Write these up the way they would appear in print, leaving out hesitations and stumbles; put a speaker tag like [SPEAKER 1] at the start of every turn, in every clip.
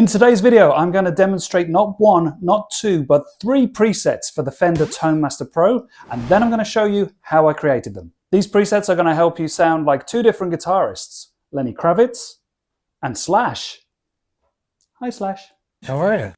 [SPEAKER 1] In today's video, I'm going to demonstrate not one, not two, but 3 presets for the Fender Tone Master Pro, and then I'm going to show you how I created them. These presets are going to help you sound like 2 different guitarists, Lenny Kravitz and Slash. Hi Slash.
[SPEAKER 2] How are you?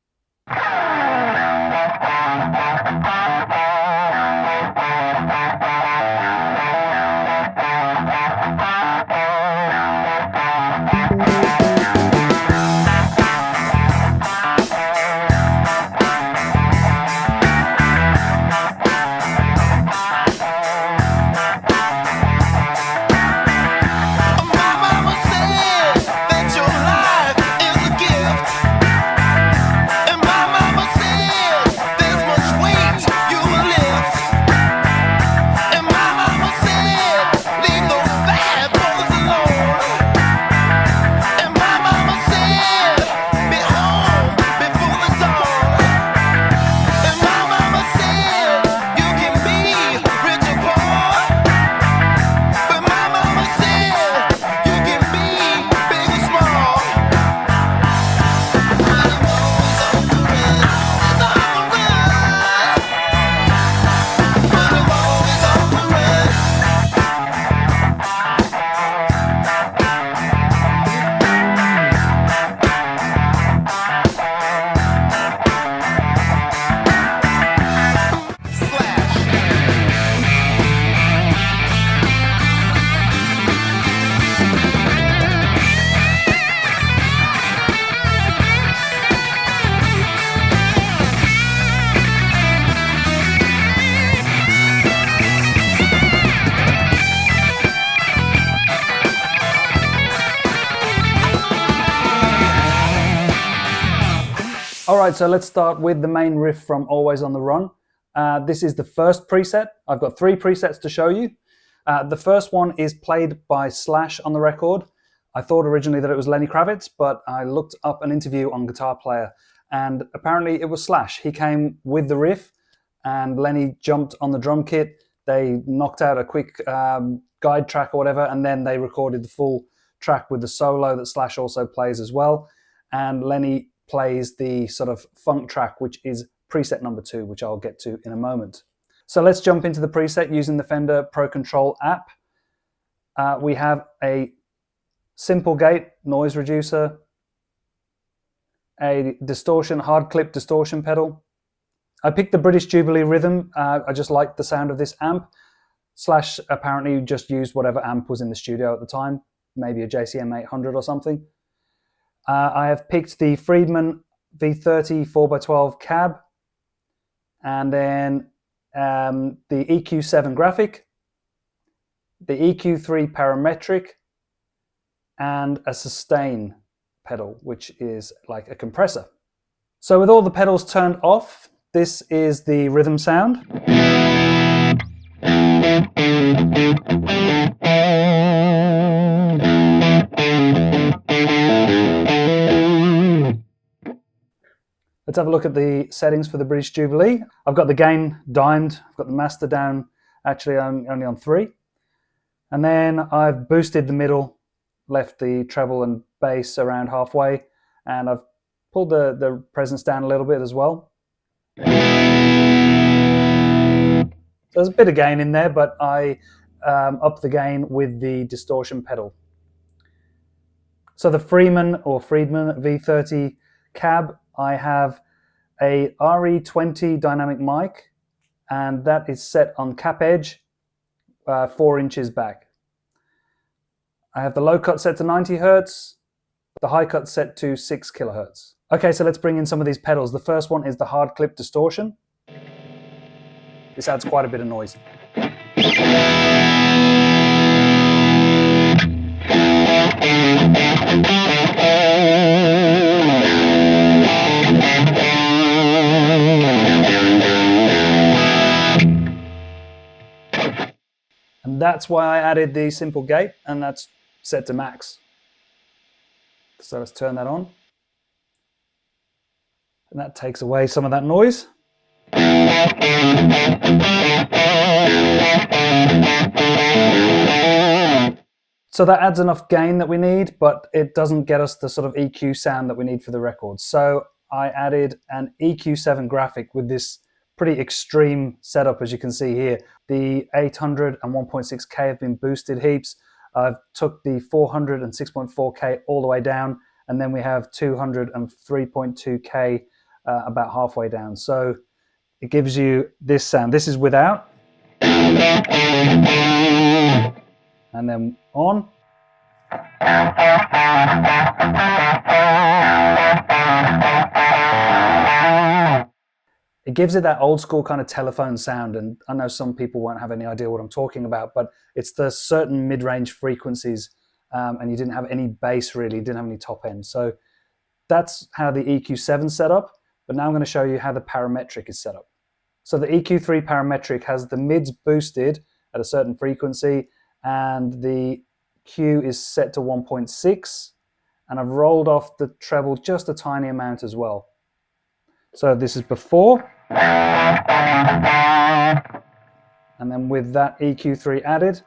[SPEAKER 1] Alright, so let's start with the main riff from Always on the Run. This is the first preset. I've got 3 presets to show you. The first one is played by Slash on the record. I thought originally that it was Lenny Kravitz, but I looked up an interview on Guitar Player and apparently it was Slash. He came with the riff and Lenny jumped on the drum kit. They knocked out a quick guide track or whatever, and then they recorded the full track with the solo that Slash also plays as well. And Lenny plays the sort of funk track, which is preset number 2, which I'll get to in a moment. So let's jump into the preset using the Fender Pro Control app. We have a simple gate noise reducer, a distortion, hard clip distortion pedal. I picked the British Jubilee Rhythm. I just liked the sound of this amp. Slash apparently just used whatever amp was in the studio at the time, maybe a JCM 800 or something. I have picked the Friedman V30 4x12 cab, and then the EQ7 graphic, the EQ3 parametric, and a sustain pedal, which is like a compressor. So with all the pedals turned off, this is the rhythm sound. Let's have a look at the settings for the British Jubilee. I've got the gain dimed, I've got the master down actually only on 3. And then I've boosted the middle, left the treble and bass around halfway, and I've pulled the presence down a little bit as well. So there's a bit of gain in there, but I upped the gain with the distortion pedal. So the Friedman V30 cab, I have a RE20 dynamic mic, and that is set on cap edge 4 inches back. I have the low cut set to 90 Hertz, the high cut set to 6 kilohertz. Okay, so let's bring in some of these pedals. The first one is the hard clip distortion. This adds quite a bit of noise. And that's why I added the simple gate, and that's set to max. So let's turn that on. And that takes away some of that noise. So that adds enough gain that we need, but it doesn't get us the sort of EQ sound that we need for the record. So I added an EQ7 graphic with this pretty extreme setup, as you can see here. The 800 and 1.6K have been boosted heaps. I've took the 400 and 6.4K all the way down, and then we have 200 and 3.2K about halfway down. So it gives you this sound. This is without. And then on. It gives it that old school kind of telephone sound, and I know some people won't have any idea what I'm talking about, but it's the certain mid-range frequencies, and you didn't have any bass really, didn't have any top end. So that's how the EQ7 is set up, but now I'm going to show you how the parametric is set up. So the EQ3 parametric has the mids boosted at a certain frequency, and the Q is set to 1.6, and I've rolled off the treble just a tiny amount as well. So this is before, and then with that EQ3 added,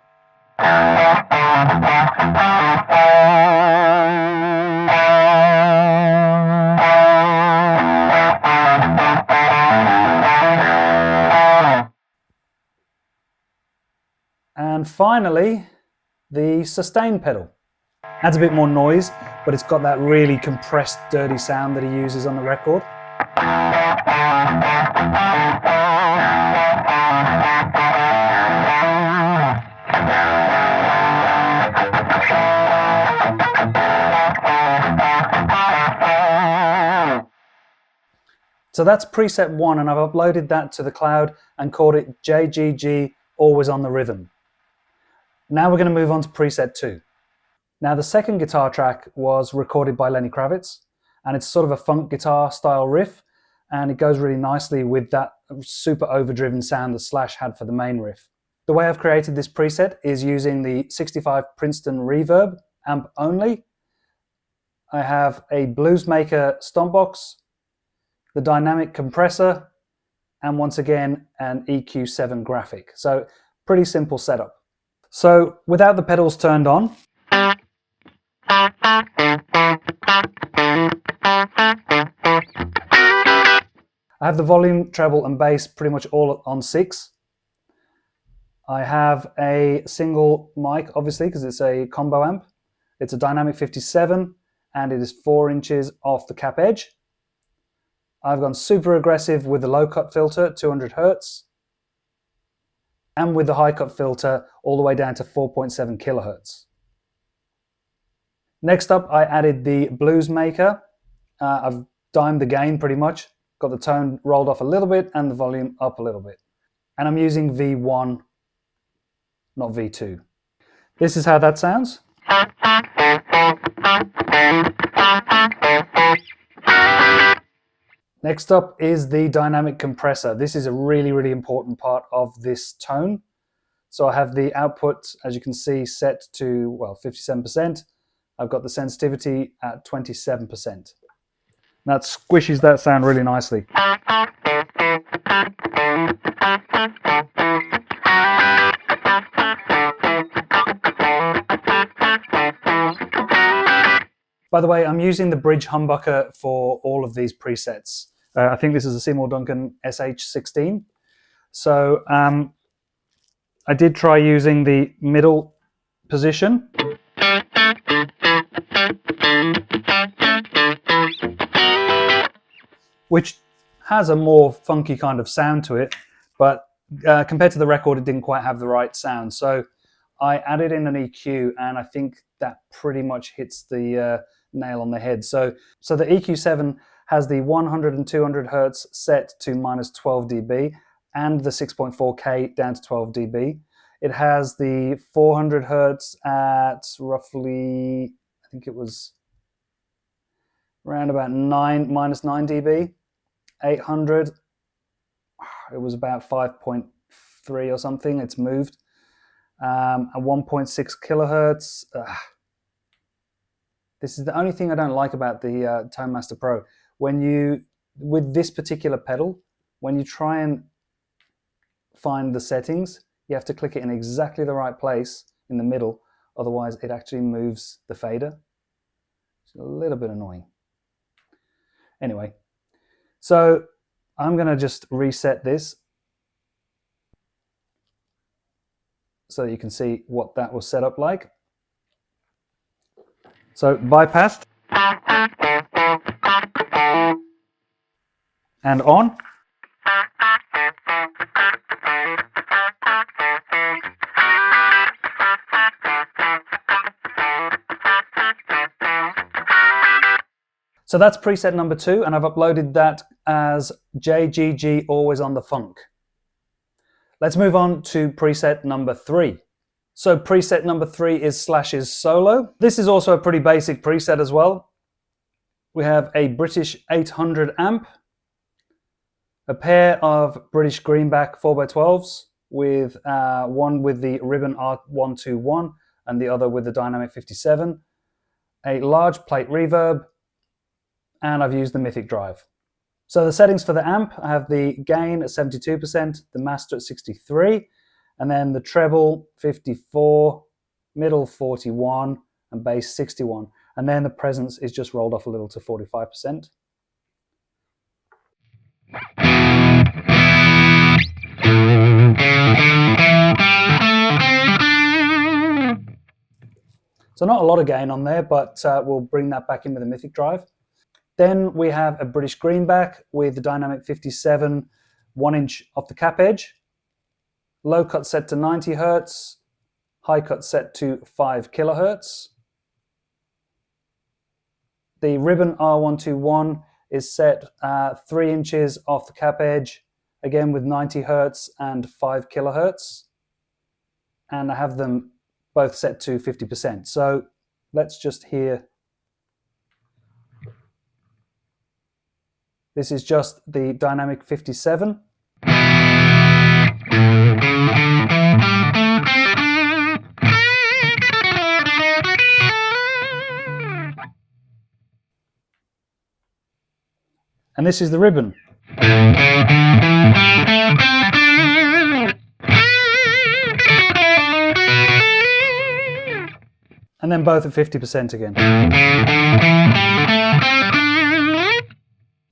[SPEAKER 1] and finally the sustain pedal. Adds a bit more noise, but it's got that really compressed, dirty sound that he uses on the record. So that's preset 1, and I've uploaded that to the cloud and called it JGG Always on the Rhythm. Now we're going to move on to preset 2. Now the second guitar track was recorded by Lenny Kravitz, and it's sort of a funk guitar style riff, and it goes really nicely with that super overdriven sound that Slash had for the main riff. The way I've created this preset is using the 65 Princeton Reverb amp only. I have a Bluesmaker stomp box, the dynamic compressor, and once again an EQ7 graphic. So pretty simple setup. So without the pedals turned on, I have the volume, treble and bass pretty much all on 6. I have a single mic, obviously, because it's a combo amp. It's a dynamic 57 and it is 4 inches off the cap edge. I've gone super aggressive with the low cut filter, 200 Hertz, and with the high cut filter all the way down to 4.7 kilohertz. Next up, I added the Bluesmaker. I've dimed the gain pretty much, got the tone rolled off a little bit and the volume up a little bit. And I'm using V1, not V2. This is how that sounds. Next up is the dynamic compressor. This is a really, really important part of this tone. So I have the output, as you can see, set to, well, 57%. I've got the sensitivity at 27%. That squishes that sound really nicely. By the way, I'm using the bridge humbucker for all of these presets. I think this is a Seymour Duncan SH16. So I did try using the middle position. Which has a more funky kind of sound to it, but compared to the record, it didn't quite have the right sound. So I added in an EQ, and I think that pretty much hits the nail on the head. So the EQ7 has the 100 and 200 Hertz set to minus 12 dB, and the 6.4K down to 12 dB. It has the 400 Hertz at roughly, I think it was around about minus 9 dB. 800, it was about 5.3 or something, it's moved. At 1.6 kilohertz. This is the only thing I don't like about the Tone Master Pro. With this particular pedal, when you try and find the settings, you have to click it in exactly the right place in the middle, otherwise it actually moves the fader. It's a little bit annoying. Anyway, so I'm going to just reset this so you can see what that was set up like. So bypassed and on. So that's preset number 2, and I've uploaded that as JGG Always on the Funk. Let's move on to preset number 3. So preset number 3 is Slash's Solo. This is also a pretty basic preset as well. We have a British 800 amp, a pair of British Greenback 4x12s, with one with the Ribbon R121 and the other with the Dynamic 57, a large plate reverb, and I've used the Mythic drive. So the settings for the amp, I have the gain at 72%, the master at 63%, and then the treble 54%, middle 41%, and bass 61%. And then the presence is just rolled off a little to 45%. So not a lot of gain on there, but we'll bring that back in with the Mythic drive. Then we have a British Greenback with the Dynamic 57 1-inch off the cap edge. Low cut set to 90 Hz, high cut set to 5 kHz. The Ribbon R121 is set 3 inches off the cap edge, again with 90 Hz and 5 kHz. And I have them both set to 50%. So let's just hear. This is just the Dynamic 57. And this is the Ribbon. And then both at 50% again.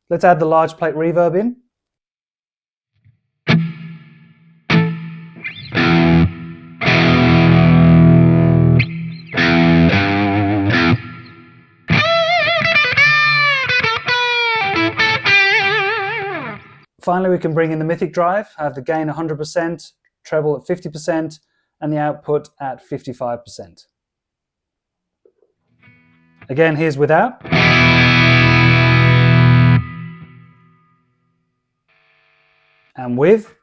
[SPEAKER 1] Let's add the large plate reverb in. Finally, we can bring in the Mythic drive, have the gain 100%, treble at 50%, and the output at 55%. Again, here's without. And with.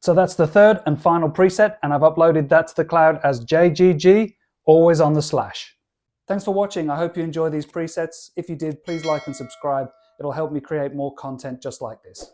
[SPEAKER 1] So that's the third and final preset, and I've uploaded that to the cloud as JGG, always on the Slash. Thanks for watching. I hope you enjoy these presets. If you did, please like and subscribe. It'll help me create more content just like this.